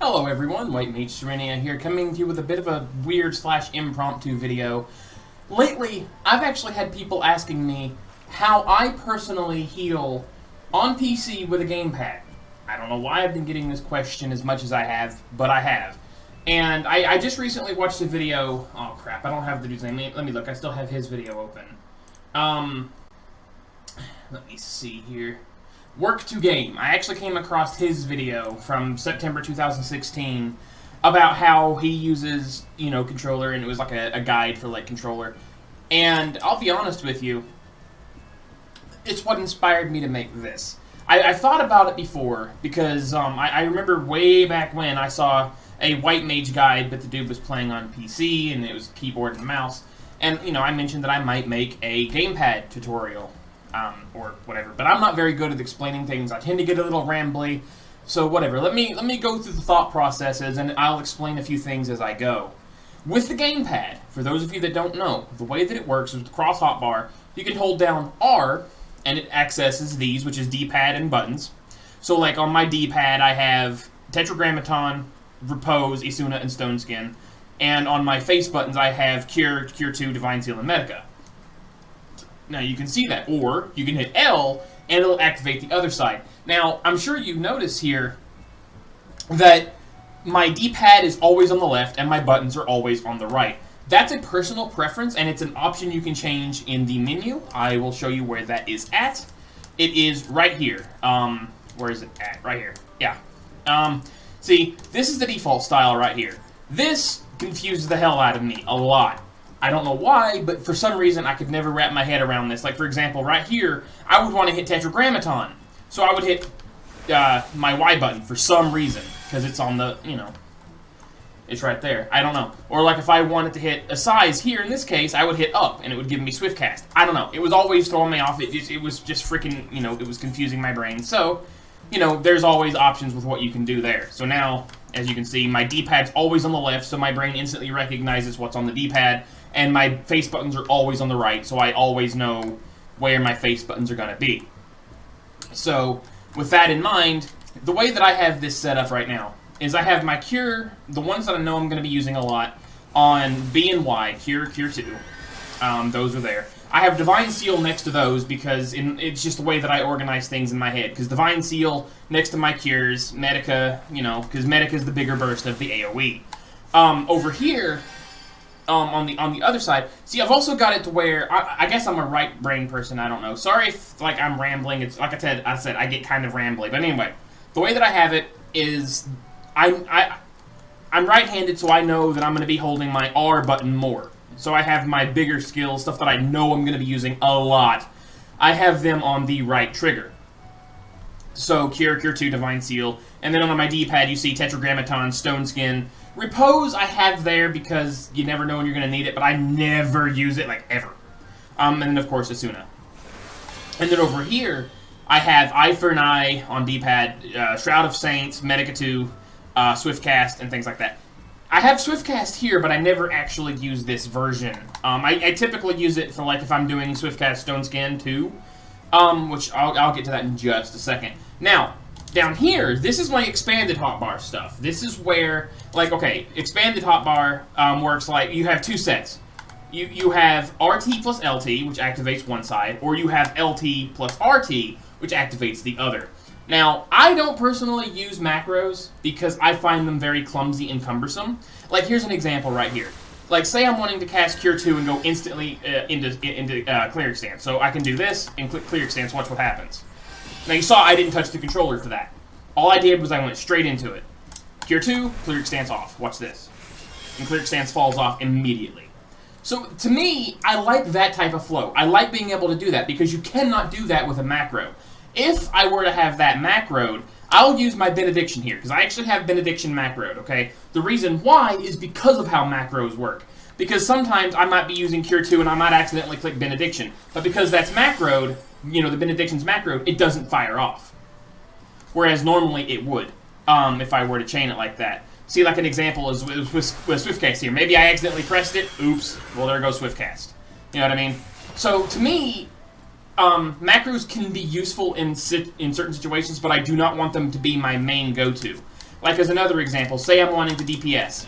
Hello everyone, White Mage Serenia here, coming to you with a bit of a weird / impromptu video. Lately, I've actually had people asking me how I personally heal on PC with a gamepad. I don't know why I've been getting this question as much as I have, but I have. And I just recently watched a video. Oh crap, I don't have the dude's name. Let me look, I still have his video open. Let me see here. Work to Game. I actually came across his video from September 2016 about how he uses, controller, and it was like a guide for, controller. And I'll be honest with you, it's what inspired me to make this. I thought about it before, because I remember way back when I saw a White Mage guide, but the dude was playing on PC, and it was keyboard and mouse. And, I mentioned that I might make a gamepad tutorial. Or whatever, but I'm not very good at explaining things. I tend to get a little rambly, so whatever. Let me go through the thought processes, and I'll explain a few things as I go. With the gamepad, for those of you that don't know, the way that it works is with the cross hotbar. You can hold down R, and it accesses these, which is D-pad and buttons. So, like on my D-pad, I have Tetragrammaton, Repose, Isuna, and Stone Skin, and on my face buttons, I have Cure, Cure 2, Divine Seal, and Medica. Now, you can see that, or you can hit L, and it'll activate the other side. Now, I'm sure you notice here that my D-pad is always on the left, and my buttons are always on the right. That's a personal preference, and it's an option you can change in the menu. I will show you where that is at. It is right here. Where is it at? Right here. Yeah. See, this is the default style right here. This confuses the hell out of me a lot. I don't know why, but for some reason I could never wrap my head around this. Like, for example, right here, I would want to hit Tetragrammaton. So I would hit my Y button for some reason, because it's on the, it's right there. I don't know. Or like if I wanted to hit a size here, in this case, I would hit up, and it would give me Swiftcast. I don't know. It was always throwing me off. It was just freaking, it was confusing my brain. So, there's always options with what you can do there. So now, as you can see, my D-pad's always on the left, so my brain instantly recognizes what's on the D-pad. And my face buttons are always on the right, so I always know where my face buttons are going to be. So, with that in mind, the way that I have this set up right now is I have my Cure, the ones that I know I'm going to be using a lot, on B and Y, Cure, Cure 2. Those are there. I have Divine Seal next to those because it's just the way that I organize things in my head. Because Divine Seal next to my Cures, Medica, because Medica is the bigger burst of the AoE. Over here, on the other side, see, I've also got it to where, I guess I'm a right brain person, I don't know. Sorry if, I'm rambling. It's, like I said, I get kind of rambly. But anyway, the way that I have it is, I'm right-handed, so I know that I'm going to be holding my R button more. So I have my bigger skills, stuff that I know I'm going to be using a lot. I have them on the right trigger. So, Cure, Cure 2, Divine Seal. And then on my D-pad, you see Tetragrammaton, Stone Skin. Repose I have there because you never know when you're going to need it, but I never use it, ever. And then, of course, Isuna. And then over here, I have Eye for an Eye on D-pad, Shroud of Saints, Medica 2, Swiftcast, and things like that. I have Swiftcast here, but I never actually use this version. I typically use it for, if I'm doing Swiftcast Stone Skin 2, which I'll get to that in just a second. Now, down here, this is my expanded hotbar stuff. This is where, expanded hotbar works you have two sets. You have RT plus LT, which activates one side, or you have LT plus RT, which activates the other. Now, I don't personally use macros because I find them very clumsy and cumbersome. Here's an example right here. Say I'm wanting to cast Cure 2 and go instantly into Cleric Stance. So I can do this and click Cleric Stance, watch what happens. Now, you saw I didn't touch the controller for that. All I did was I went straight into it. Cure 2, Cleric Stance off. Watch this. And Cleric Stance falls off immediately. So, to me, I like that type of flow. I like being able to do that because you cannot do that with a macro. If I were to have that macroed, I'll use my Benediction here, because I actually have Benediction macroed, okay? The reason why is because of how macros work. Because sometimes I might be using Cure 2 and I might accidentally click Benediction. But because that's macroed, the Benediction's macroed, it doesn't fire off. Whereas normally it would, if I were to chain it like that. See, an example is with Swiftcast here. Maybe I accidentally pressed it. Oops. Well, there goes Swiftcast. You know what I mean? So, to me, macros can be useful in certain situations, but I do not want them to be my main go-to. Like as another example, say I'm wanting to DPS.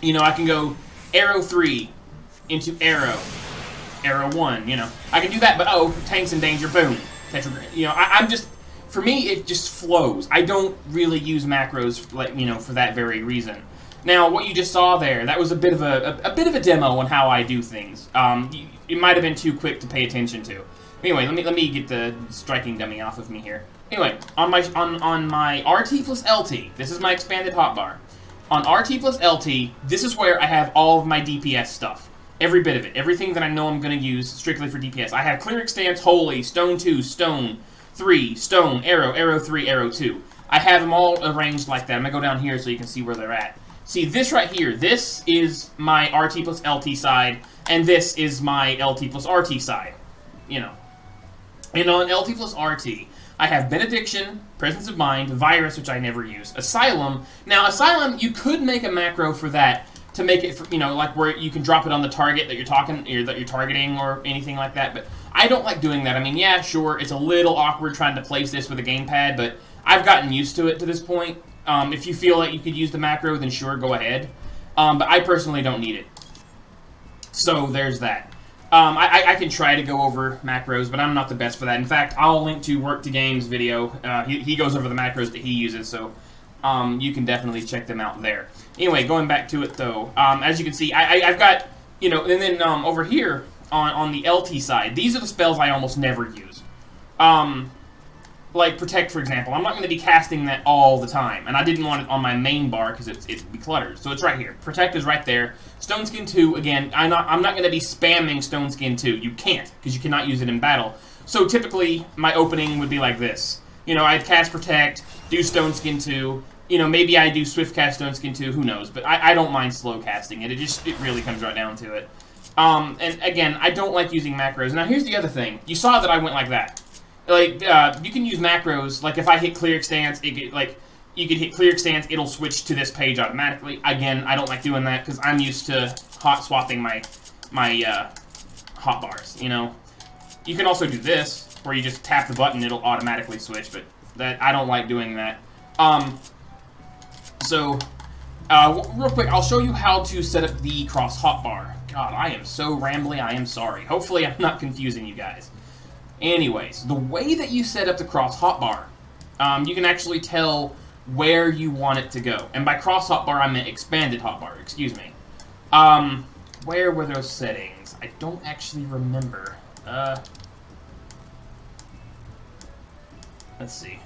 You know, I can go arrow 3 into arrow 1, you know. I can do that, but oh, tank's in danger, boom. You know, I'm just, for me, it just flows. I don't really use macros, like, you know, for that very reason. Now, what you just saw there, that was a bit of a demo on how I do things. It might have been too quick to pay attention to. Anyway, let me get the striking dummy off of me here. Anyway, on my RT plus LT, this is my expanded hotbar. On RT plus LT, this is where I have all of my DPS stuff. Every bit of it. Everything that I know I'm going to use strictly for DPS. I have cleric stance, holy, stone 2, stone 3, stone, arrow 3, arrow 2. I have them all arranged like that. I'm going to go down here so you can see where they're at. See, this right here, this is my RT plus LT side, and this is my LT plus RT side. You know. And on LT plus RT, I have Benediction, Presence of Mind, Virus, which I never use, Asylum. Now, Asylum, you could make a macro for that to make it, you know, like where you can drop it on the target that you're targeting or anything like that. But I don't like doing that. I mean, yeah, sure, it's a little awkward trying to place this with a gamepad, but I've gotten used to it to this point. If you feel like you could use the macro, then sure, go ahead. But I personally don't need it. So there's that. I can try to go over macros, but I'm not the best for that. In fact, I'll link to Work to Games video. He goes over the macros that he uses, so you can definitely check them out there. Anyway, going back to it though, as you can see, I've got, you know, and then over here on the LT side, these are the spells I almost never use. Like Protect, for example. I'm not going to be casting that all the time, and I didn't want it on my main bar because it'd be cluttered. So it's right here. Protect is right there. Stone Skin 2, again, I'm not going to be spamming Stone Skin 2. You can't, because you cannot use it in battle. So typically, my opening would be like this. You know, I'd cast Protect, do Stone Skin 2. You know, maybe I do Swift Cast Stone Skin 2, who knows. But I don't mind slow casting it. It really comes right down to it. And again, I don't like using macros. Now, here's the other thing. You saw that I went like that. Like, you can use macros, like if I hit cleric stance, you could hit cleric stance, it'll switch to this page automatically. Again, I don't like doing that because I'm used to hot swapping my hotbars, you know. You can also do this, where you just tap the button, it'll automatically switch, but I don't like doing that. Real quick, I'll show you how to set up the cross hotbar. God, I am so rambly, I am sorry. Hopefully I'm not confusing you guys. Anyways, the way that you set up the cross hotbar, you can actually tell where you want it to go. And by cross hotbar, I meant expanded hotbar, excuse me. Where were those settings? I don't actually remember. Let's see.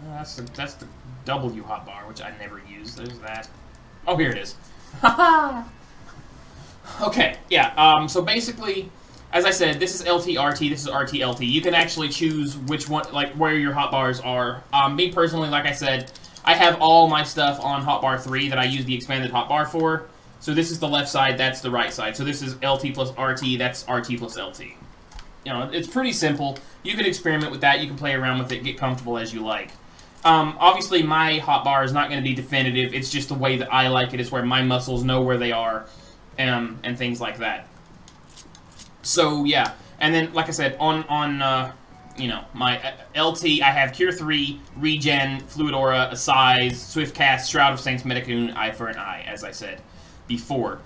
That's the W hotbar, which I never use. There's that. Oh, here it is. Haha! Okay, yeah, so basically, as I said, this is LT-RT, this is RT-LT. You can actually choose which one, like, where your hotbars are. Me personally, like I said, I have all my stuff on hotbar 3 that I use the expanded hotbar for. So this is the left side, that's the right side. So this is LT plus RT, that's RT plus LT. You know, it's pretty simple. You can experiment with that, you can play around with it, get comfortable as you like. Obviously, my hotbar is not going to be definitive, it's just the way that I like it. It's where my muscles know where they are, and things like that. So, yeah. And then, like I said, on you know, my LT, I have Cure 3, Regen, Fluid Aura, a Size, Swift Cast, Shroud of Saints, Medicoon, Eye for an Eye, as I said before.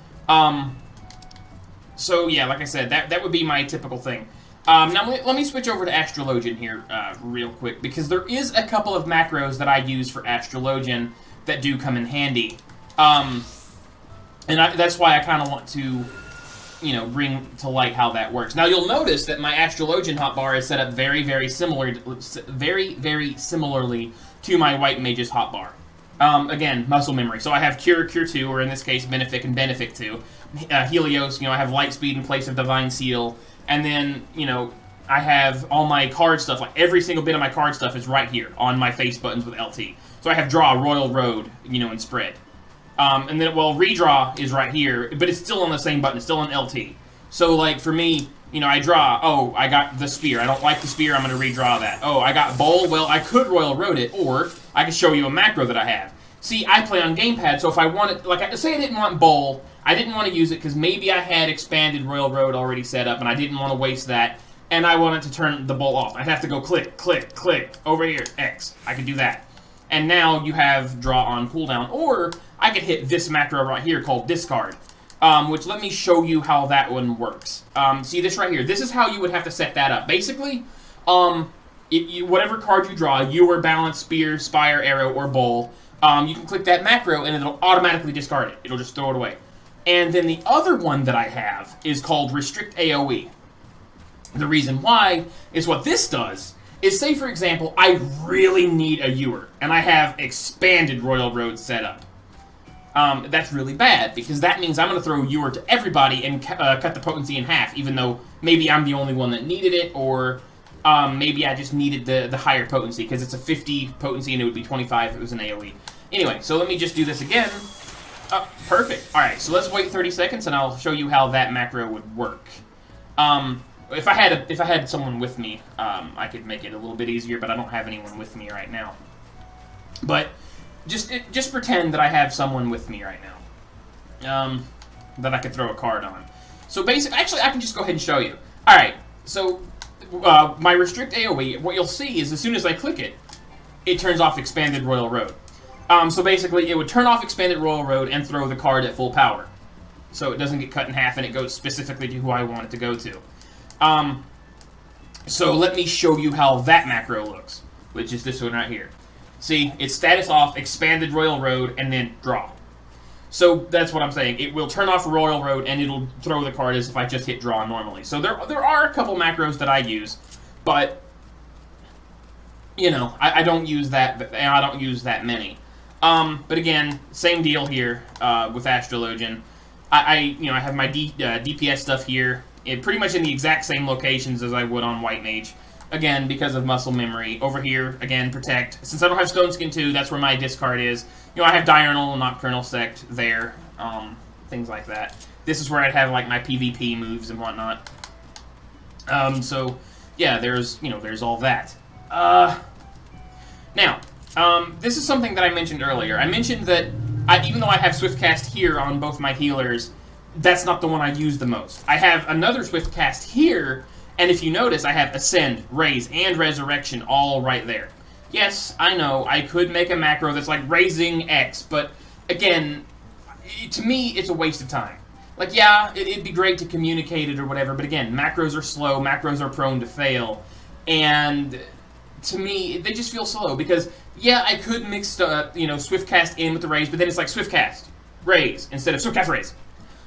So, yeah, like I said, that would be my typical thing. Now, let me switch over to Astrologian here real quick, because there is a couple of macros that I use for Astrologian that do come in handy. And that's why I kind of want to, you know, bring to light how that works. Now, you'll notice that my Astrologian hotbar is set up very, very similarly to my White Mage's hotbar. Again, muscle memory. So I have Cure, Cure 2, or in this case, Benefic and Benefic 2. Helios, you know, I have Light Speed in place of Divine Seal. And then, you know, I have all my card stuff, like every single bit of my card stuff is right here on my face buttons with LT. So I have Draw, Royal Road, you know, and Spread. And then, well, Redraw is right here, but it's still on the same button, it's still on LT. So, like, for me, you know, I draw, oh, I got the Spear. I don't like the Spear, I'm going to redraw that. Oh, I got Bowl, well, I could Royal Road it, or I can show you a macro that I have. See, I play on Gamepad, so if I wanted, like, say I didn't want Bowl, I didn't want to use it because maybe I had expanded Royal Road already set up, and I didn't want to waste that, and I wanted to turn the Bowl off. I'd have to go click, click, click, over here, X. I could do that. and now you have draw on cooldown. Or I could hit this macro right here called discard, which let me show you how that one works. See this right here? This is how you would have to set that up. Basically, whatever card you draw, Ewer, Balance, Spear, Spire, Arrow, or Bowl, you can click that macro and it'll automatically discard it. It'll just throw it away. And then the other one that I have is called Restrict AoE. The reason why is what this does is, say for example, I really need a Ewer, and I have Expanded Royal Road set up. That's really bad, because that means I'm going to throw Ewer to everybody and cut the potency in half, even though maybe I'm the only one that needed it, or maybe I just needed the higher potency, because it's a 50 potency and it would be 25 if it was an AoE. Anyway, so let me just do this again. Perfect. Alright, so let's wait 30 seconds and I'll show you how that macro would work. If I had someone with me, I could make it a little bit easier, but I don't have anyone with me right now. But just pretend that I have someone with me right now, that I could throw a card on. So basically, actually, I can just go ahead and show you. All right. So my Restrict AoE, what you'll see is as soon as I click it, it turns off Expanded Royal Road. So basically, it would turn off Expanded Royal Road and throw the card at full power, so it doesn't get cut in half and it goes specifically to who I want it to go to. So let me show you how that macro looks, which is this one right here. See, it's status off, Expanded Royal Road, and then draw. So that's what I'm saying. It will turn off Royal Road and it'll throw the card as if I just hit draw normally. So there are a couple macros that I use, but you know, I don't use that, and I don't use that many. But again, same deal here with Astrologian. I have my DPS stuff here, pretty much in the exact same locations as I would on White Mage. Again, because of muscle memory. Over here, again, Protect. Since I don't have Stone Skin 2, that's where my discard is. You know, I have Diurnal and Nocturnal Sect there. Things like that. This is where I'd have, like, my PvP moves and whatnot. So, yeah, there's all that. Now, this is something that I mentioned earlier. I mentioned that even though I have Swiftcast here on both my healers, that's not the one I use the most. I have another Swiftcast here, and if you notice, I have Ascend, Raise, and Resurrection all right there. Yes, I know, I could make a macro that's like raising X, but again, to me, it's a waste of time. Like, yeah, it'd be great to communicate it or whatever, but again, macros are slow, macros are prone to fail, and to me, they just feel slow, because, yeah, I could mix, Swiftcast in with the Raise, but then it's like Swiftcast, Raise, instead of Swiftcast, Raise.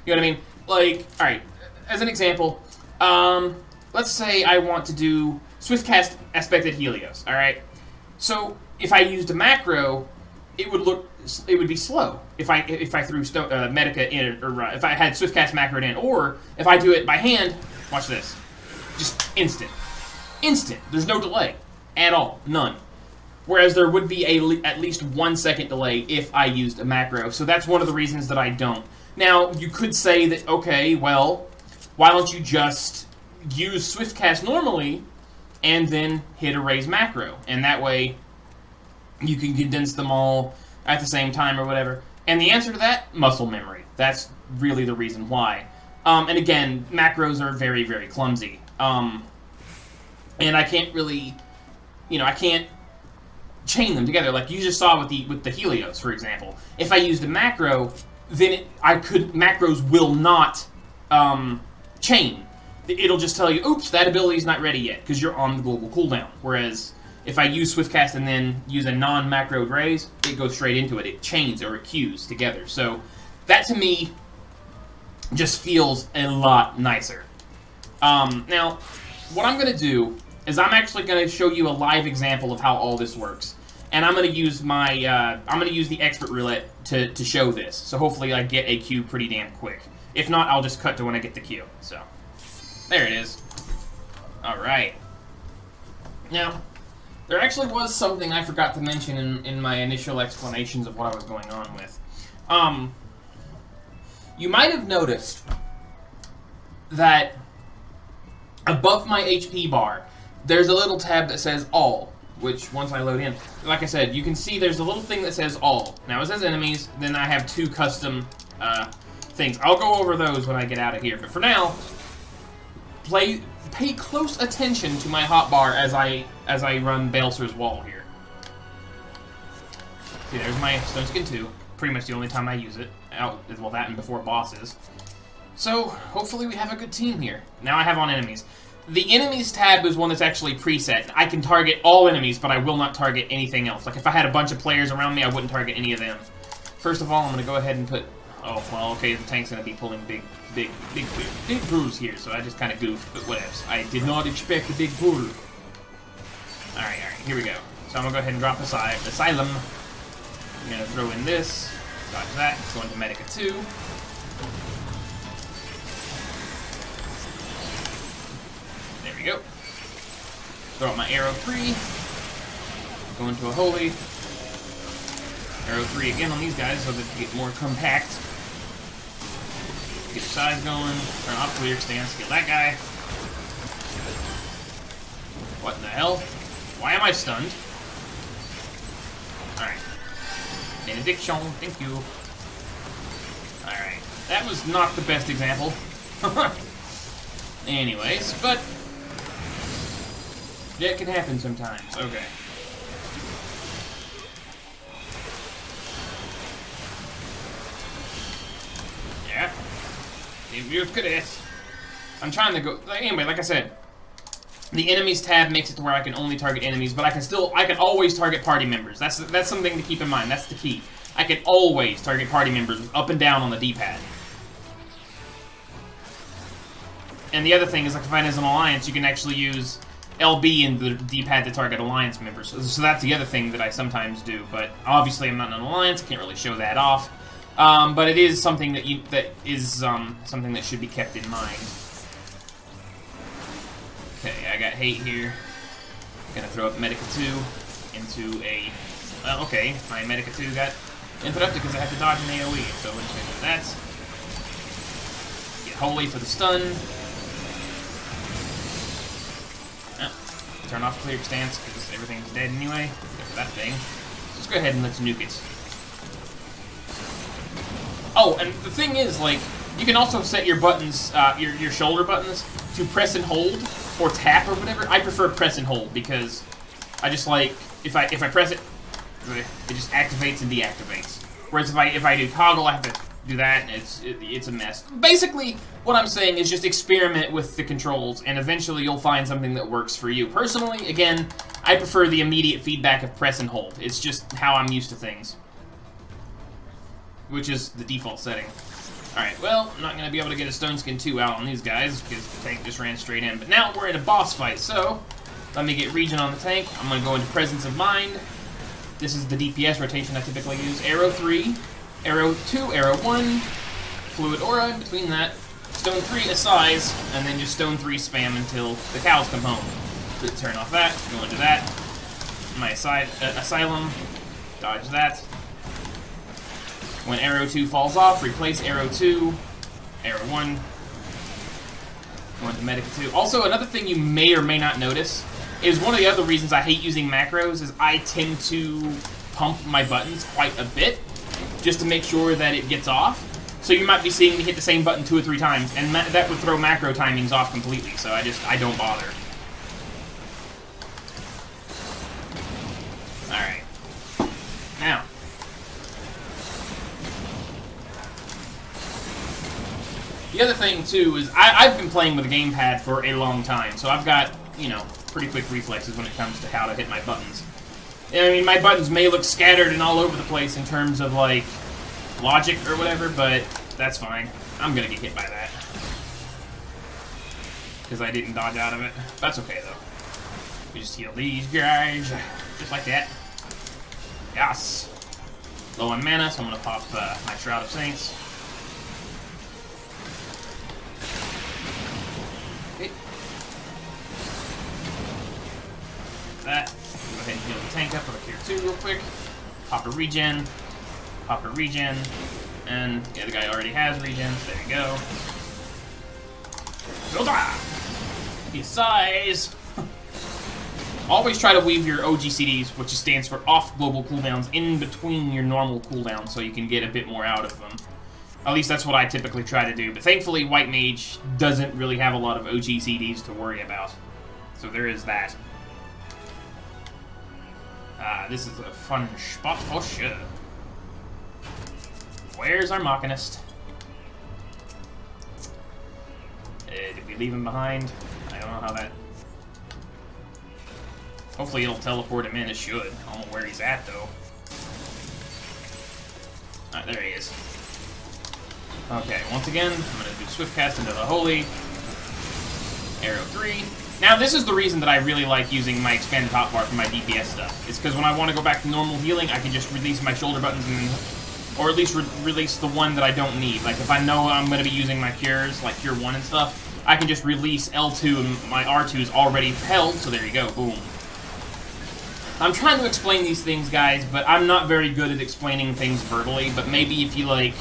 You know what I mean? Like, alright, as an example, let's say I want to do Swiftcast Aspected Helios, alright? So, if I used a macro, it would be slow if I threw Medica in, or if I had Swiftcast macroed in, or if I do it by hand, watch this, just instant. Instant. There's no delay at all. None. Whereas there would be at least 1 second delay if I used a macro, so that's one of the reasons that I don't. Now, you could say that, okay, well, why don't you just use Swiftcast normally and then hit a Raise macro, and that way you can condense them all at the same time or whatever. And the answer to that, muscle memory. That's really the reason why. And again, macros are very, very clumsy. And I can't really, I can't chain them together. Like you just saw with the Helios, for example. If I used a macro, then macros will not chain. It'll just tell you, oops, that ability's not ready yet, because you're on the global cooldown. Whereas, if I use Swiftcast and then use a non-macroed Raise, it goes straight into it. It chains or it queues together. So, that to me just feels a lot nicer. Now, what I'm going to do is I'm actually going to show you a live example of how all this works. And I'm going to use the Expert Roulette to show this. So hopefully I get a queue pretty damn quick. If not, I'll just cut to when I get the queue. So, there it is. Alright. Now, there actually was something I forgot to mention in my initial explanations of what I was going on with. You might have noticed that above my HP bar, there's a little tab that says All, which once I load in, like I said, you can see there's a little thing that says All. Now it says Enemies, then I have 2 custom things. I'll go over those when I get out of here, but for now, pay close attention to my hotbar as I run Baelsar's Wall here. See, there's my Stone Skin 2. Pretty much the only time I use it. Well, that and before bosses. So, hopefully we have a good team here. Now I have on enemies. The enemies tab is one that's actually preset. I can target all enemies, but I will not target anything else. Like, if I had a bunch of players around me, I wouldn't target any of them. First of all, I'm going to go ahead and put... Oh, well, okay, the tank's going to be pulling big pulls here, so I just kind of goofed, but whatevs. I did not expect a big pull. Alright, here we go. So I'm going to go ahead and drop Asylum. I'm going to throw in this, dodge that, go into Medica 2. There we go. Throw out my Arrow 3. Go into a Holy. Arrow 3 again on these guys so that they get more compact. Get your size going. Turn off clear stance. Get that guy. What in the hell? Why am I stunned? Alright. Benediction. Thank you. Alright. That was not the best example. Anyways, but... that can happen sometimes. Okay. Yeah. I'm trying to go... Anyway, like I said, the enemies tab makes it to where I can only target enemies, but I can always target party members. That's something to keep in mind. That's the key. I can always target party members with up and down on the D-pad. And the other thing is, like, if I'm as an alliance, you can actually use LB in the D-pad to target alliance members. So that's the other thing that I sometimes do. But obviously, I'm not in an alliance. I can't really show that off. But it is something that something that should be kept in mind. Okay, I got hate here. Gonna throw up Medica 2 into a... Well, okay, my Medica 2 got interrupted because I had to dodge an AoE. So we're just gonna do that. Get Holy for the stun. Turn off clear stance because everything's dead anyway. Except for that thing. Let's go ahead and let's nuke it. Oh, and the thing is, like, you can also set your buttons, your shoulder buttons, to press and hold or tap or whatever. I prefer press and hold because I just like if I press it, it just activates and deactivates. Whereas if I do toggle, I have to do that, and it's a mess. Basically, what I'm saying is just experiment with the controls, and eventually you'll find something that works for you. Personally, again, I prefer the immediate feedback of press and hold. It's just how I'm used to things. Which is the default setting. Alright, well, I'm not going to be able to get a Stone Skin 2 out on these guys, because the tank just ran straight in. But now we're in a boss fight, so let me get Regen on the tank. I'm going to go into Presence of Mind. This is the DPS rotation I typically use. Arrow 3, Arrow 2, Arrow 1, Fluid Aura in between that, Stone 3 a size, and then just Stone 3 spam until the cows come home. Turn off that, go into that. My Asylum, dodge that. When Arrow 2 falls off, replace Arrow 2, Arrow 1, go into Medica 2. Also, another thing you may or may not notice is one of the other reasons I hate using macros is I tend to pump my buttons quite a bit just to make sure that it gets off. So you might be seeing me hit the same button 2 or 3 times, and that would throw macro timings off completely, so I don't bother. Alright. Now. The other thing, too, is I've been playing with a gamepad for a long time, so I've got, you know, pretty quick reflexes when it comes to how to hit my buttons. I mean, my buttons may look scattered and all over the place in terms of, like, logic or whatever, but that's fine. I'm gonna get hit by that. Because I didn't dodge out of it. That's okay, though. We just heal these guys, just like that. Yes! Low on mana, so I'm gonna pop my Shroud of Saints. Okay. That. Go ahead and heal the tank up with a Cure 2 real quick. Pop a regen. Pop a regen. And yeah, the guy already has regen. There you go. His size. Always try to weave your OGCDs, which stands for off global cooldowns, in between your normal cooldowns so you can get a bit more out of them. At least that's what I typically try to do. But thankfully, White Mage doesn't really have a lot of OGCDs to worry about. So there is that. This is a fun spot for sure. Where's our Machinist? Did we leave him behind? I don't know how that... Hopefully it'll teleport him in. It should. I don't know where he's at, though. Alright, there he is. Okay, once again, I'm going to do Swift Cast into the Holy. Arrow 3. Now, this is the reason that I really like using my expanded hotbar for my DPS stuff. It's because when I want to go back to normal healing, I can just release my shoulder buttons and... Or at least release the one that I don't need. Like, if I know I'm going to be using my cures, like Cure 1 and stuff, I can just release L2 and my R2 is already held, so there you go, boom. I'm trying to explain these things, guys, but I'm not very good at explaining things verbally, but maybe if you, like,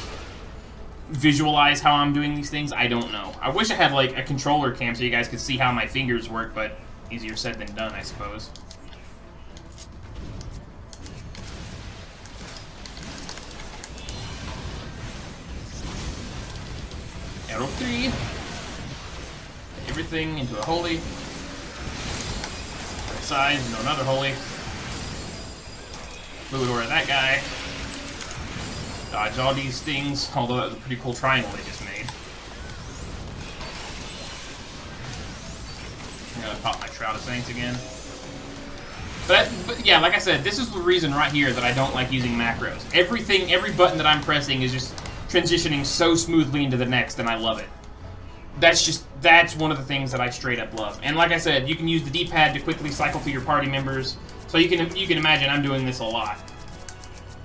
visualize how I'm doing these things, I don't know. I wish I had, like, a controller cam so you guys could see how my fingers work, but easier said than done, I suppose. Arrow 3. Everything into a Holy. Right side, into another Holy. Fluid Aura that guy. Dodge all these things, although that was a pretty cool triangle they just made. I'm gonna pop my Shroud of Saints again. But yeah, like I said, this is the reason right here that I don't like using macros. Every button that I'm pressing is just transitioning so smoothly into the next, and I love it. That's one of the things that I straight up love. And like I said, you can use the D-pad to quickly cycle through your party members. So you can imagine I'm doing this a lot.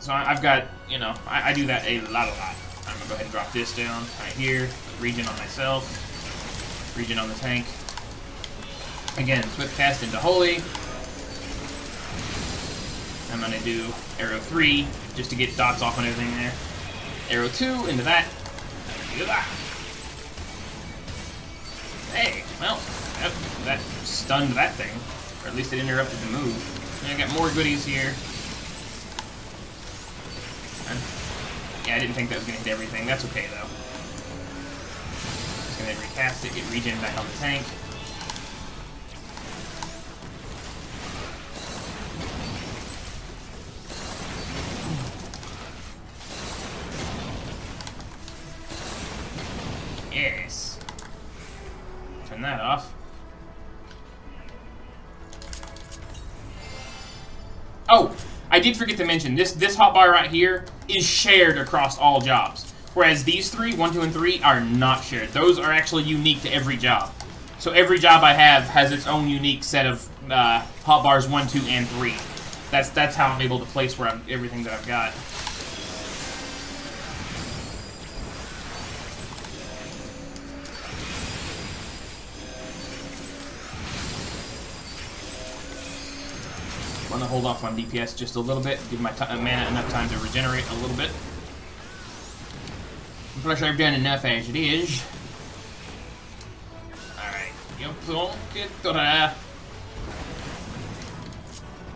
So I've got, you know, I do that a lot. I'm gonna go ahead and drop this down right here. Regen on myself. Regen on the tank. Again, Swift Cast into Holy. I'm gonna do Arrow 3 just to get dots off on everything there. Arrow 2 into that. Do that. Hey, well, that stunned that thing. Or at least it interrupted the move. And I got more goodies here. Yeah, I didn't think that was going to hit everything. That's okay, though. Just going to recast it, get regen back on the tank. Yes. Turn that off. Oh, I did forget to mention, this hotbar right here is shared across all jobs. Whereas these three, 1, 2, and 3, are not shared. Those are actually unique to every job. So every job I have has its own unique set of hotbars 1, 2, and 3. That's how I'm able to place where everything that I've got. I'm going to hold off on DPS just a little bit, give my mana enough time to regenerate a little bit. Plus, I've done enough as it is. Alright.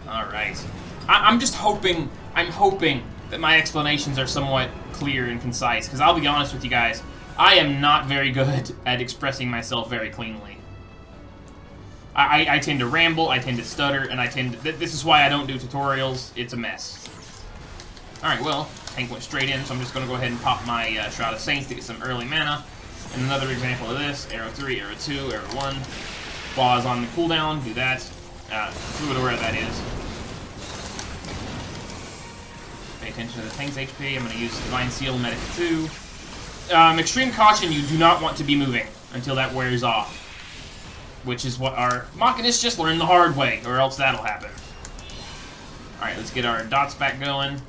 Alright. I'm just hoping, I'm hoping that my explanations are somewhat clear and concise, because I'll be honest with you guys, I am not very good at expressing myself very cleanly. I tend to ramble, I tend to stutter, and this is why I don't do tutorials. It's a mess. Alright, well, tank went straight in, so I'm just going to go ahead and pop my Shroud of Saints to get some early mana. And another example of this, Arrow 3, Arrow 2, Arrow 1. While I was on the cooldown, do that. Fluid Aura, that is. Pay attention to the tank's HP. I'm going to use Divine Seal, Medic 2. Extreme Caution, you do not want to be moving until that wears off. Which is what our Machinists just learned the hard way, or else that'll happen. Alright, let's get our dots back going.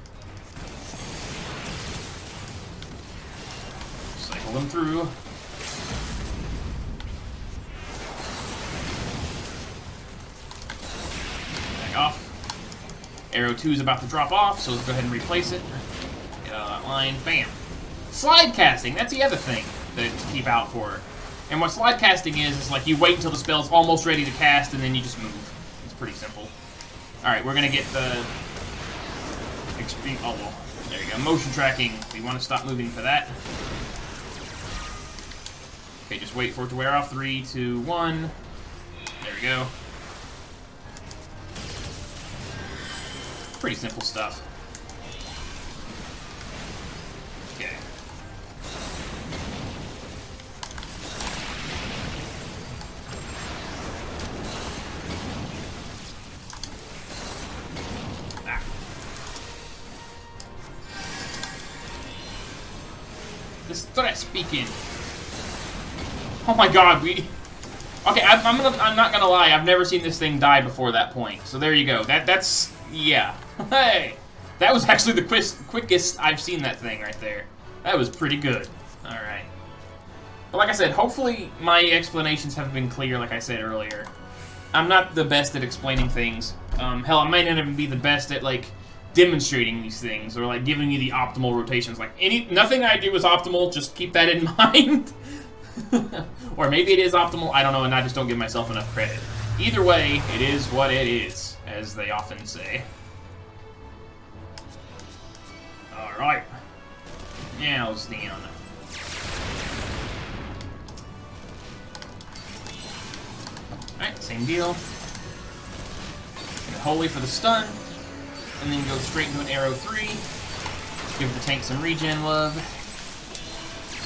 Cycle them through. Back off. Arrow 2 is about to drop off, so let's go ahead and replace it. Get out of that line. Bam! Slide casting, that's the other thing to keep out for. And what slide casting is like you wait until the spell's almost ready to cast, and then you just move. It's pretty simple. Alright, we're going to get the... Extreme... Oh, well, there you go. Motion tracking. We want to stop moving for that. Okay, just wait for it to wear off. 3, 2, 1. There we go. pretty simple stuff. Okay. Ah. This threat speaking. Oh my god, we... Okay, I'm not gonna lie, I've never seen this thing die before that point. So there you go. That's... yeah. Hey! That was actually the quickest I've seen that thing right there. That was pretty good. Alright. But like I said, hopefully my explanations have been clear, like I said earlier. I'm not the best at explaining things. Hell, I might not even be the best at, like, demonstrating these things, or, like, giving you the optimal rotations. Like, nothing I do is optimal, just keep that in mind. Or maybe it is optimal, I don't know, and I just don't give myself enough credit. Either way, it is what it is, as they often say. Alright. Now's down. Alright, same deal. And Holy for the stun, and then go straight into an arrow 3. Give the tank some regen love,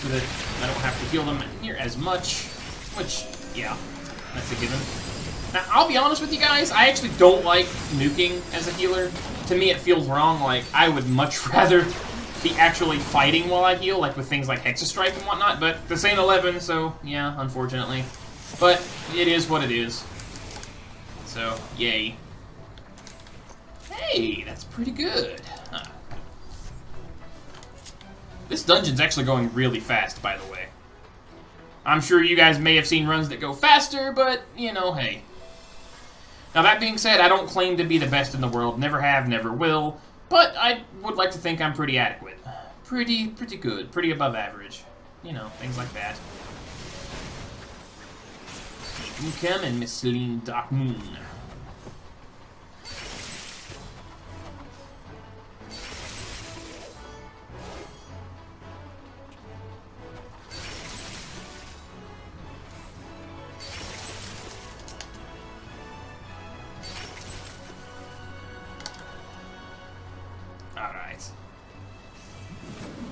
so that I don't have to heal them near as much, which, yeah, that's a given. Now, I'll be honest with you guys, I actually don't like nuking as a healer. To me, it feels wrong. Like, I would much rather be actually fighting while I heal, like with things like Hexastrike and whatnot, but this ain't 11, so, yeah, unfortunately. But it is what it is. So, yay. Hey, that's pretty good. Huh. This dungeon's actually going really fast, by the way. I'm sure you guys may have seen runs that go faster, but, you know, hey. Now, that being said, I don't claim to be the best in the world. Never have, never will. But I would like to think I'm pretty adequate. Pretty good. Pretty above average. You know, things like that. You come and Miss Celine Dark Moon.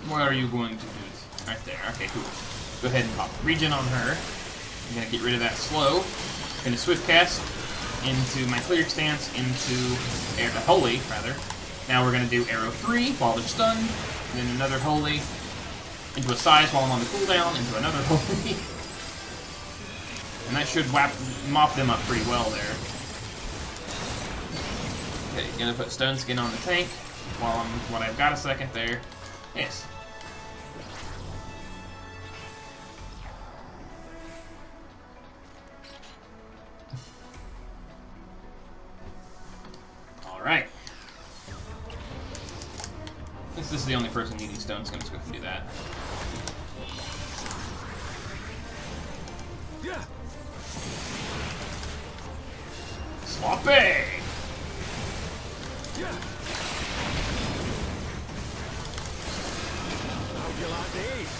What are you going to do? Right there. Okay, cool. Go ahead and pop regen on her. I'm going to get rid of that slow. I'm going to swift cast into my cleric stance, into Holy, rather. Now we're going to do arrow 3 while they're stunned, and then another Holy, into a size while I'm on the cooldown, into another Holy. And that should mop them up pretty well there. Okay, going to put Stone Skin on the tank while I've got a second there. Yes. Alright. Since this is the only person needing stones, I'm just going to go and do that. Yeah. Sloppy! Yeah. How'd you like these?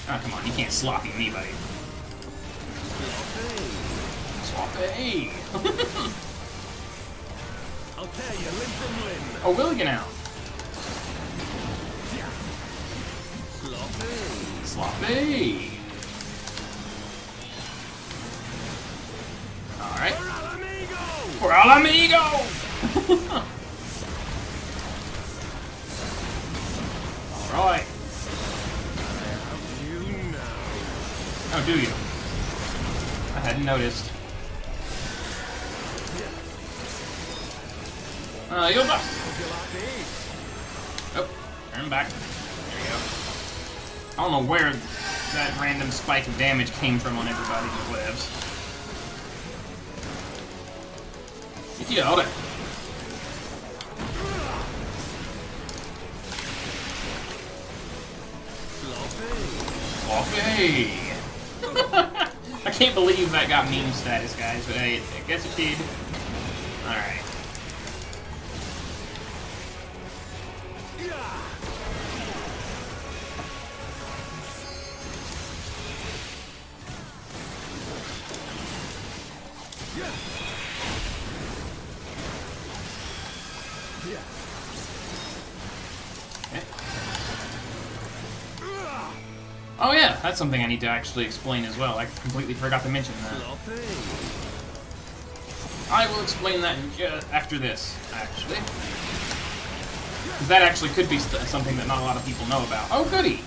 Oh, come on, you can't sloppy me, buddy. Sloppy! I'll tear you limb from limb. Oh, will you now? Sloppy. Sloppy! Alright. For al amigo! Alright. Oh, do you? I hadn't noticed. You'll back. Oh, turn back. There you go. I don't know where that random spike of damage came from on everybody, but whatevs. Get you out of it. Sloppy! I can't believe that got meme status, guys, but I guess it did. Alright. Yeah. Okay. Oh yeah, that's something I need to actually explain as well. I completely forgot to mention that. I will explain that after this, actually. Because that actually could be something that not a lot of people know about. Oh, goody!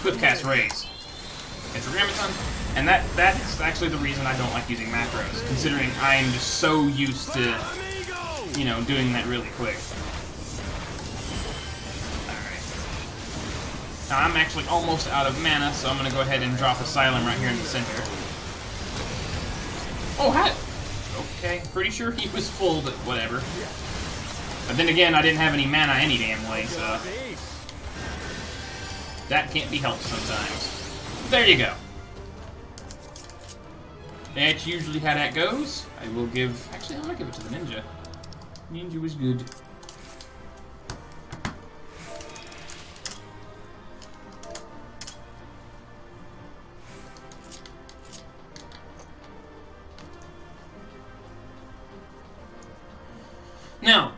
Quick cast raise. Tetragrammaton. And that's actually the reason I don't like using macros, considering I'm just so used to, you know, doing that really quick. Alright. Now I'm actually almost out of mana, so I'm going to go ahead and drop Asylum right here in the center. Oh, hi! Okay, pretty sure he was full, but whatever. But then again, I didn't have any mana any damn way, so... that can't be helped sometimes. There you go. That's usually how that goes. I will give... actually, I'm gonna give it to the ninja. Ninja was good. Now,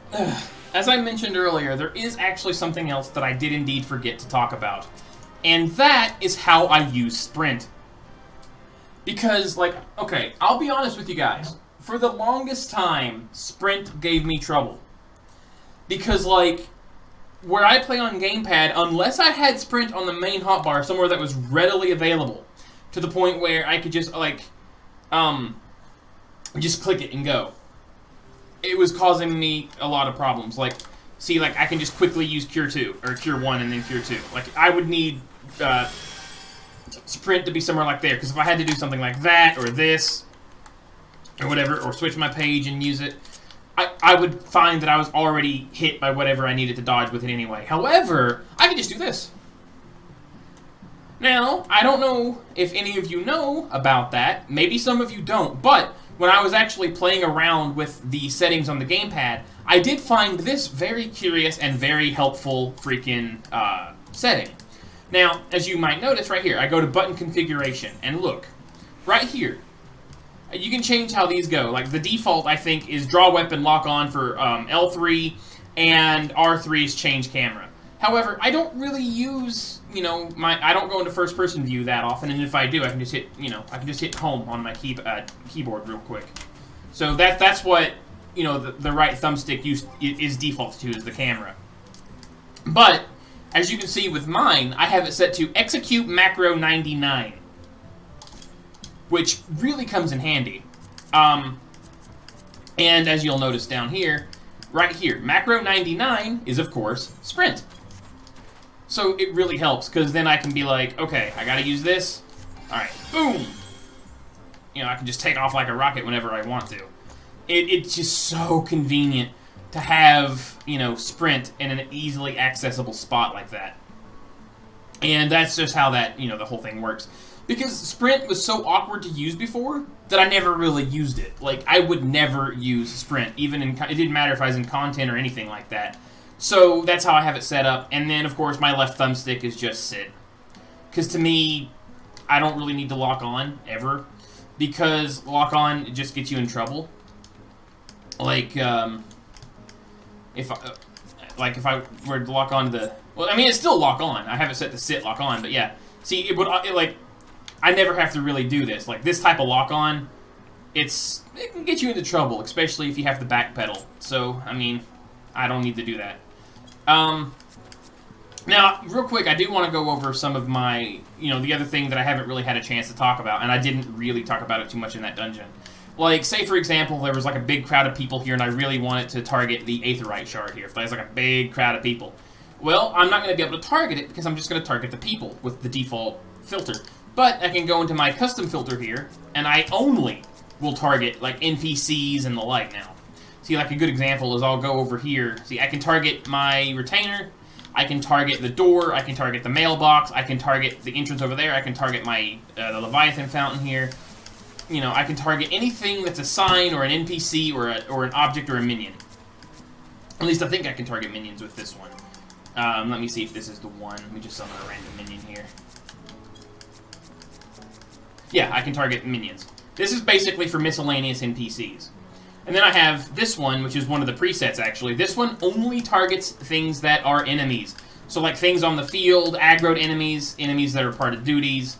as I mentioned earlier, there is actually something else that I did indeed forget to talk about. And that is how I use Sprint. Because, like, okay, I'll be honest with you guys. For the longest time, Sprint gave me trouble. Because, like, where I play on Gamepad, unless I had Sprint on the main hotbar somewhere that was readily available, to the point where I could just, like, just click it and go, it was causing me a lot of problems. Like, see, like, I can just quickly use Cure 2, or Cure 1 and then Cure 2. Like, I would need Sprint to be somewhere like there, because if I had to do something like that, or this, or whatever, or switch my page and use it, I would find that I was already hit by whatever I needed to dodge with it anyway. However, I can just do this. Now, I don't know if any of you know about that. Maybe some of you don't, but when I was actually playing around with the settings on the Gamepad, I did find this very curious and very helpful freaking setting. Now, as you might notice right here, I go to button configuration, and look, right here, you can change how these go. Like, the default, I think, is draw weapon lock on for L3, and R3 is change camera. However, I don't really use, you know, I don't go into first person view that often, and if I do, I can just hit, you know, I can just hit home on my keyboard real quick. So that's what, you know, the right thumbstick is default to, is the camera. But, as you can see with mine, I have it set to execute macro 99, which really comes in handy. And as you'll notice down here, right here, macro 99 is, of course, Sprint. So it really helps, because then I can be like, okay, I gotta use this. Alright, boom! You know, I can just take off like a rocket whenever I want to. It's just so convenient to have, you know, Sprint in an easily accessible spot like that. And that's just how that, you know, the whole thing works. Because Sprint was so awkward to use before that I never really used it. Like, I would never use Sprint, even in, it didn't matter if I was in content or anything like that. So that's how I have it set up. And then, of course, my left thumbstick is just sit. Because to me, I don't really need to lock on, ever. Because lock on, it just gets you in trouble. Like, if I were to lock on the... Well, I mean, it's still lock on. I have it set to sit lock on, but yeah. See, like, I never have to really do this. Like, this type of lock on, it can get you into trouble, especially if you have to backpedal. So, I mean, I don't need to do that. Now, real quick, I do want to go over some of my, you know, the other thing that I haven't really had a chance to talk about, and I didn't really talk about it too much in that dungeon. Like, say, for example, there was, like, a big crowd of people here, and I really wanted to target the Aetherite shard here. If there's, like, a big crowd of people. Well, I'm not going to be able to target it, because I'm just going to target the people with the default filter. But I can go into my custom filter here, and I only will target, like, NPCs and the like now. See, like, a good example is I'll go over here. See, I can target my retainer, I can target the door, I can target the mailbox, I can target the entrance over there, I can target my the Leviathan fountain here. You know, I can target anything that's a sign or an NPC or an object or a minion. At least I think I can target minions with this one. Let me see if this is the one. Let me just summon a random minion here. Yeah, I can target minions. This is basically for miscellaneous NPCs. And then I have this one, which is one of the presets, actually. This one only targets things that are enemies. So, like, things on the field, aggroed enemies, enemies that are part of duties,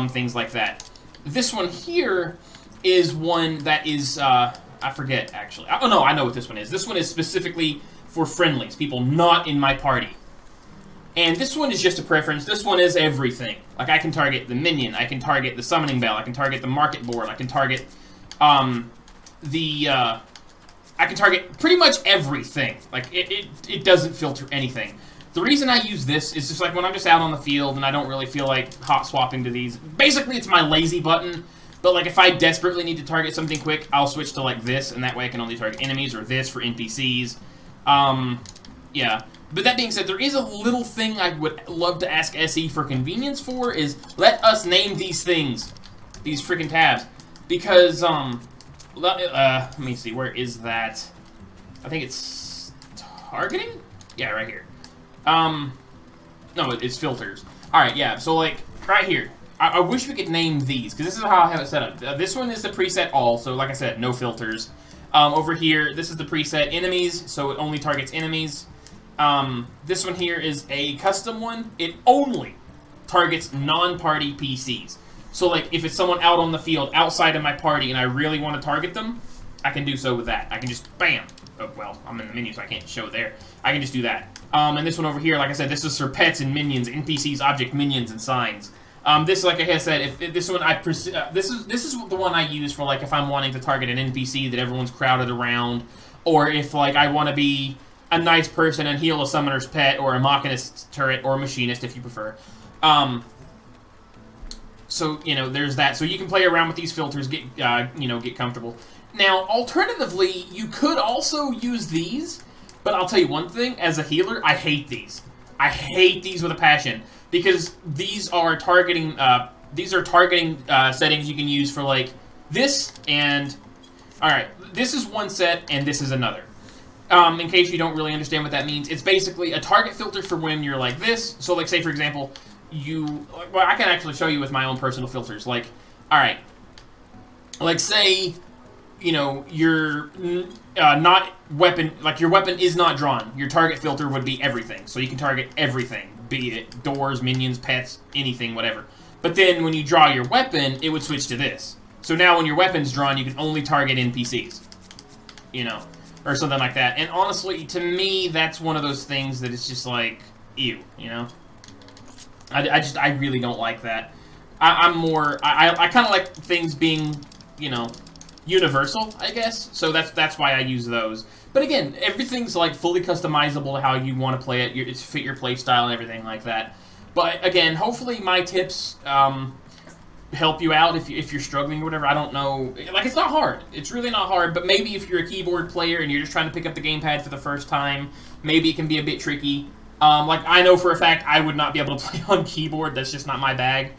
things like that. This one here is one that is, I forget, actually. Oh, no, I know what this one is. This one is specifically for friendlies, people not in my party. And this one is just a preference. This one is everything. Like, I can target the minion, I can target the summoning bell, I can target the market board, I can target, I can target pretty much everything. Like, it doesn't filter anything. The reason I use this is just like when I'm just out on the field and I don't really feel like hot swapping to these. Basically, it's my lazy button. But like if I desperately need to target something quick, I'll switch to like this, and that way I can only target enemies, or this for NPCs. Yeah. But that being said, there is a little thing I would love to ask SE for convenience for, is let us name these things. These freaking tabs. Because, let me see, where is that? I think it's targeting? Yeah, right here. No, it's filters. Alright, yeah, so like, right here. I wish we could name these, because this is how I have it set up. This one is the preset all, so like I said, no filters. Over here, this is the preset enemies, so it only targets enemies. This one here is a custom one. It only targets non-party PCs. So like, if it's someone out on the field, outside of my party, and I really want to target them, I can do so with that. I can just, bam! Oh, well, I'm in the menu, so I can't show there. I can just do that. And this one over here, like I said, this is for pets and minions, NPCs, object minions, and signs. This, like I said, if this one this is the one I use for like if I'm wanting to target an NPC that everyone's crowded around, or if like I want to be a nice person and heal a summoner's pet, or a machinist's turret, or a machinist if you prefer. So you know, there's that. So you can play around with these filters, get get comfortable. Now, alternatively, you could also use these, but I'll tell you one thing: as a healer, I hate these. I hate these with a passion. Because these are targeting settings you can use for like this and alright, this is one set and this is another. In case you don't really understand what that means, it's basically a target filter for when you're like this. So like say for example, well, I can actually show you with my own personal filters. Like, alright, like say, you know, you're not weapon, like your weapon is not drawn. Your target filter would be everything. So you can target everything. Be it doors, minions, pets, anything, whatever. But then when you draw your weapon, it would switch to this. So now when your weapon's drawn, you can only target NPCs. You know, or something like that. And honestly, to me, that's one of those things that it's just like, ew, you know? I really don't like that. I kind of like things being, you know, universal, I guess. So that's why I use those. But again, everything's like fully customizable to how you want to play it. It's fit your play style and everything like that. But again, hopefully my tips help you out if you're struggling or whatever. I don't know. Like, it's not hard. It's really not hard. But maybe if you're a keyboard player and you're just trying to pick up the gamepad for the first time, maybe it can be a bit tricky. Like, I know for a fact I would not be able to play on keyboard. That's just not my bag.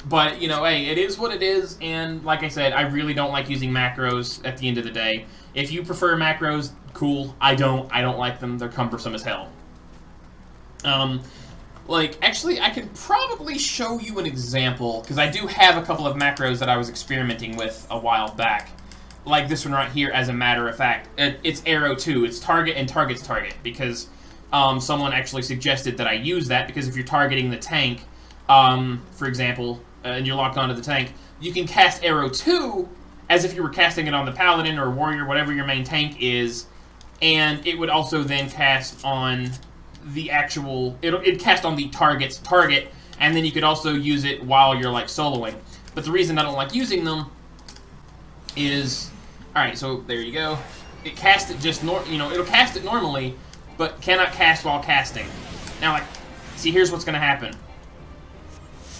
But, you know, hey, it is what it is. And like I said, I really don't like using macros at the end of the day. If you prefer macros, cool. I don't like them. They're cumbersome as hell. Like, actually, I could probably show you an example, because I do have a couple of macros that I was experimenting with a while back. Like this one right here, as a matter of fact. It's arrow 2. It's target and target's target, because someone actually suggested that I use that, because if you're targeting the tank, for example, and you're locked onto the tank, you can cast arrow 2 as if you were casting it on the paladin or warrior, whatever your main tank is, and it would also then cast on the actual, it'd cast on the target's target, and then you could also use it while you're like soloing. But the reason I don't like using them is, alright, so there you go. It casts it just, it'll cast it normally, but cannot cast while casting. Now, like, see, here's what's going to happen.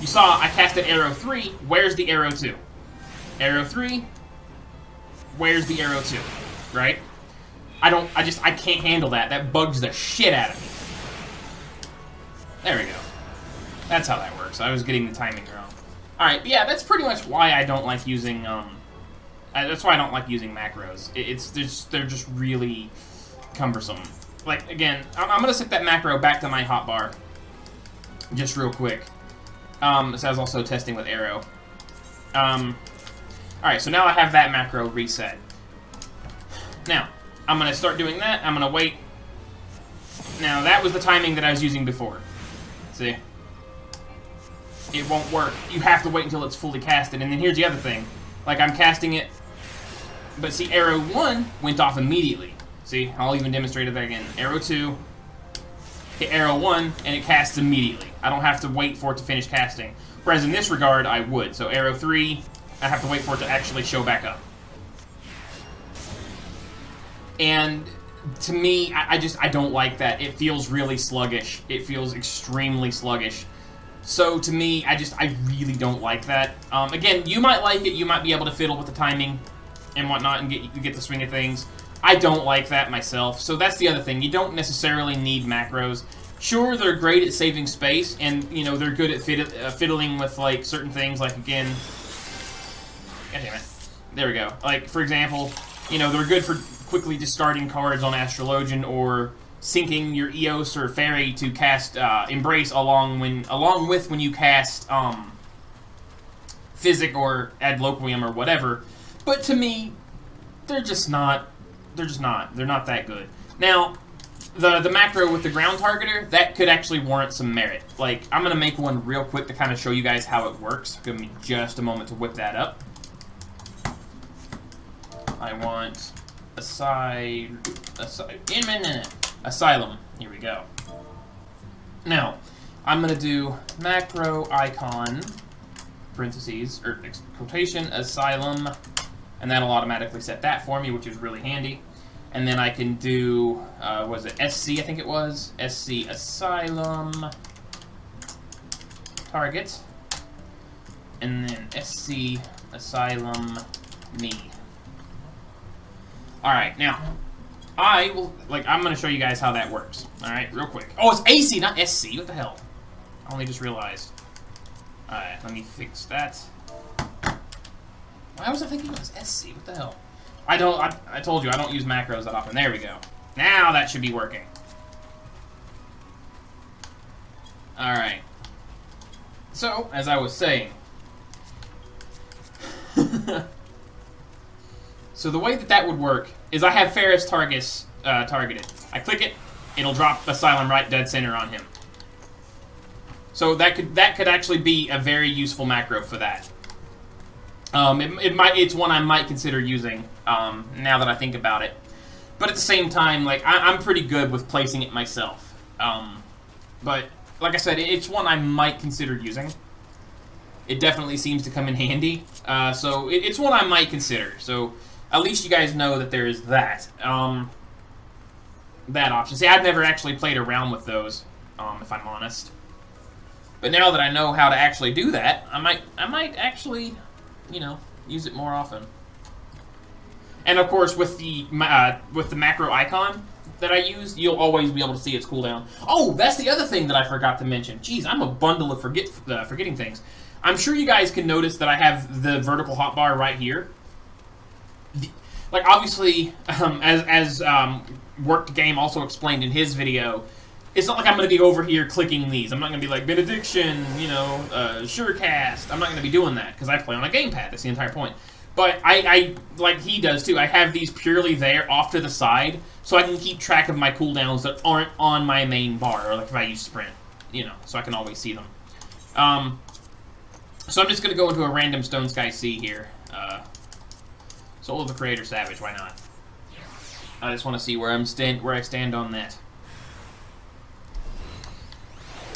You saw I casted arrow 3. Where's the arrow 2? Arrow 3. Where's the arrow 2? Right? I can't handle that. That bugs the shit out of me. There we go. That's how that works. I was getting the timing wrong. Alright, but yeah, that's pretty much why I don't like using, that's why I don't like using macros. They're just really cumbersome. Like, again, I'm gonna set that macro back to my hotbar. Just real quick. This is also testing with arrow. Alright, so now I have that macro reset. Now, I'm going to start doing that. I'm going to wait. Now, that was the timing that I was using before. See? It won't work. You have to wait until it's fully casted. And then here's the other thing. Like, I'm casting it, but see, arrow 1 went off immediately. See? I'll even demonstrate that again. Arrow 2, hit arrow 1, and it casts immediately. I don't have to wait for it to finish casting. Whereas in this regard, I would. So arrow 3, I have to wait for it to actually show back up. And to me, I don't like that. It feels really sluggish. It feels extremely sluggish. So to me, I really don't like that. Again, you might like it. You might be able to fiddle with the timing and whatnot and get the swing of things. I don't like that myself. So that's the other thing. You don't necessarily need macros. Sure, they're great at saving space, and you know they're good at fiddling with like certain things. Like again, God damn it, there we go. Like for example, you know they're good for quickly discarding cards on Astrologian or syncing your Eos or Fairy to cast Embrace along with when you cast Physic or Ad Loquium or whatever. But to me, they're not that good. Now, the macro with the ground targeter, that could actually warrant some merit. Like, I'm going to make one real quick to kind of show you guys how it works. Give me just a moment to whip that up. I want Asylum. Here we go. Now, I'm going to do macro icon, parentheses, or quotation, Asylum, and that'll automatically set that for me, which is really handy. And then I can do, was it SC, I think it was? SC Asylum, target, and then SC Asylum, me. Alright, now, I'm going to show you guys how that works. Alright, real quick. Oh, it's AC, not SC. What the hell? I only just realized. Alright, let me fix that. Why was I thinking it was SC? What the hell? I told you, I don't use macros that often. There we go. Now that should be working. Alright. So, as I was saying. So the way that would work is I have Ferris Targus targeted. I click it, it'll drop Asylum right dead center on him. So that could actually be a very useful macro for that. It's one I might consider using now that I think about it. But at the same time, like I'm pretty good with placing it myself. But like I said, it's one I might consider using. It definitely seems to come in handy. So it's one I might consider. So at least you guys know that there is that. That option. See, I've never actually played around with those, if I'm honest. But now that I know how to actually do that, I might actually, you know, use it more often. And of course, with the macro icon that I use, you'll always be able to see its cooldown. Oh, that's the other thing that I forgot to mention. Jeez, I'm a bundle of forgetting things. I'm sure you guys can notice that I have the vertical hotbar right here. Like obviously, as Worked Game also explained in his video, it's not like I'm going to be over here clicking these. I'm not going to be like Benediction, you know, Surecast. I'm not going to be doing that because I play on a gamepad. That's the entire point. But I like he does too. I have these purely there off to the side so I can keep track of my cooldowns that aren't on my main bar, or like if I use Sprint, you know, so I can always see them. So I'm just going to go into a random Stone Sky Sea here. Soul of the Creator Savage, why not? I just want to see where I stand on that.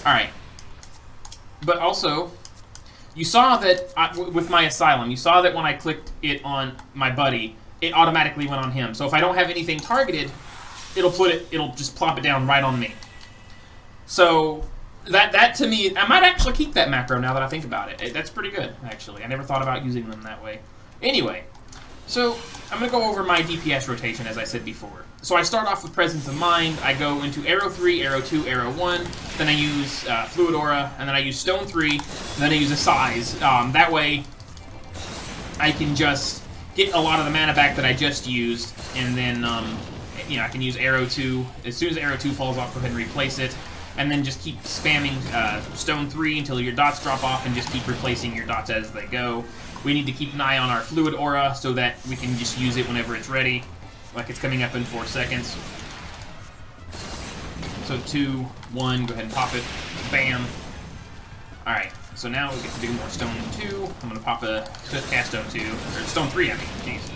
Alright. But also, you saw that with my Asylum, you saw that when I clicked it on my buddy, it automatically went on him. So if I don't have anything targeted, it'll just plop it down right on me. So that to me, I might actually keep that macro now that I think about it. That's pretty good, actually. I never thought about using them that way. Anyway, so I'm going to go over my DPS rotation as I said before. So I start off with Presence of Mind. I go into Arrow 3, Arrow 2, Arrow 1. Then I use Fluid Aura, and then I use Stone 3, and then I use a Size. That way, I can just get a lot of the mana back that I just used, and then, you know, I can use Arrow 2. As soon as Arrow 2 falls off, go ahead and replace it. And then just keep spamming Stone 3 until your dots drop off, and just keep replacing your dots as they go. We need to keep an eye on our fluid aura so that we can just use it whenever it's ready. Like it's coming up in 4 seconds. So 2, 1, go ahead and pop it. Bam. Alright, so now we get to do more stone 2. I'm going to pop a Swift Cast Stone 2. Or stone 3, I mean. Jeez.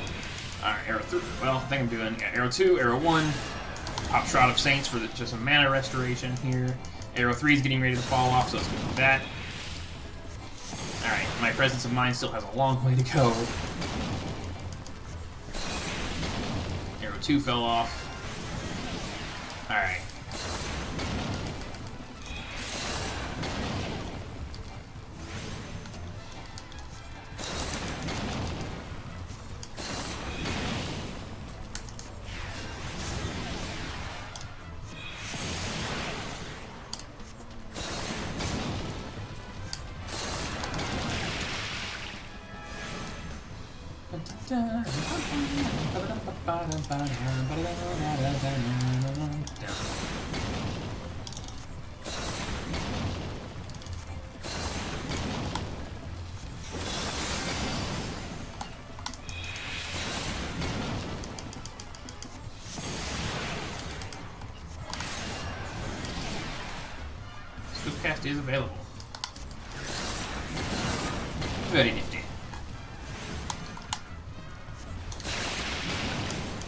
Alright, arrow 3. Well, I think I'm doing arrow 2, arrow 1. Pop Shroud of Saints for just some mana restoration here. Arrow 3 is getting ready to fall off, so let's go do that. Alright, my Presence of Mind still has a long way to go. Arrow 2 fell off. Alright. Swiftcast is available. Very nifty.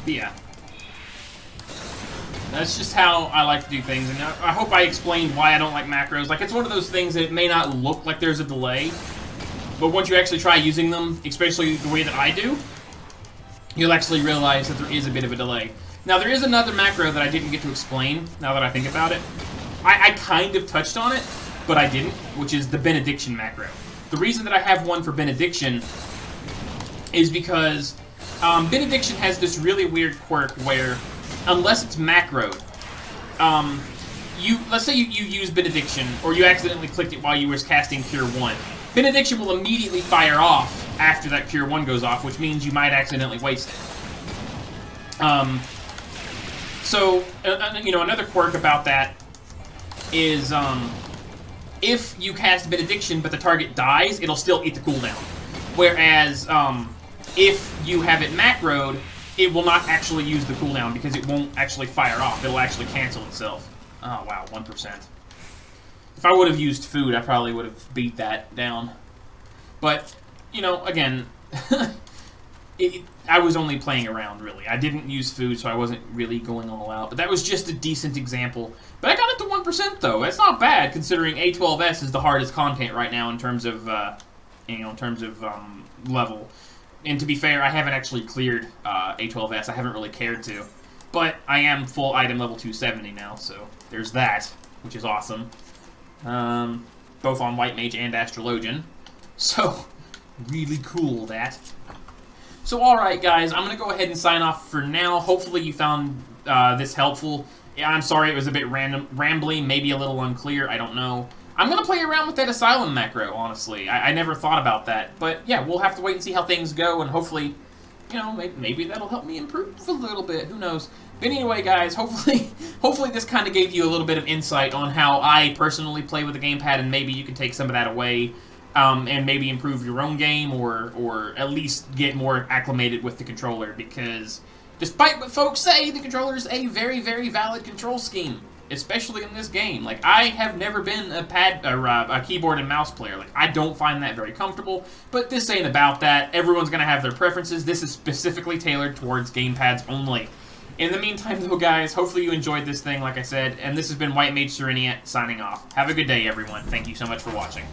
But yeah. That's just how I like to do things, and I hope I explained why I don't like macros. Like, it's one of those things that it may not look like there's a delay, but once you actually try using them, especially the way that I do, you'll actually realize that there is a bit of a delay. Now, there is another macro that I didn't get to explain, now that I think about it. I kind of touched on it, but I didn't, which is the Benediction macro. The reason that I have one for Benediction is because Benediction has this really weird quirk where, unless it's macroed, let's say you use Benediction, or you accidentally clicked it while you were casting Cure 1. Benediction will immediately fire off after that Cure 1 goes off, which means you might accidentally waste it. So, you know, another quirk about that is, if you cast Benediction but the target dies, it'll still eat the cooldown. Whereas, if you have it macroed, it will not actually use the cooldown because it won't actually fire off. It'll actually cancel itself. Oh, wow, 1%. If I would have used food, I probably would have beat that down. But, you know, again, I was only playing around, really. I didn't use food, so I wasn't really going all out. But that was just a decent example. But I got it to 1%, though. That's not bad, considering A12S is the hardest content right now in terms of, level. And to be fair, I haven't actually cleared A12S. I haven't really cared to. But I am full item level 270 now, so there's that, which is awesome. Both on White Mage and Astrologian. So, really cool, that. So, alright, guys, I'm going to go ahead and sign off for now. Hopefully you found this helpful. Yeah, I'm sorry it was a bit rambly, maybe a little unclear, I don't know. I'm going to play around with that Asylum macro, honestly. I never thought about that. But, yeah, we'll have to wait and see how things go, and hopefully, you know, maybe that'll help me improve a little bit. Who knows? But anyway, guys, hopefully this kind of gave you a little bit of insight on how I personally play with the gamepad, and maybe you can take some of that away, and maybe improve your own game, or at least get more acclimated with the controller, because despite what folks say, the controller is a very, very valid control scheme. Especially in this game. Like, I have never been a keyboard and mouse player. Like, I don't find that very comfortable, but this ain't about that. Everyone's gonna have their preferences. This is specifically tailored towards gamepads only. In the meantime, though, guys, hopefully you enjoyed this thing, like I said, and this has been White Mage Serenia, signing off. Have a good day, everyone. Thank you so much for watching.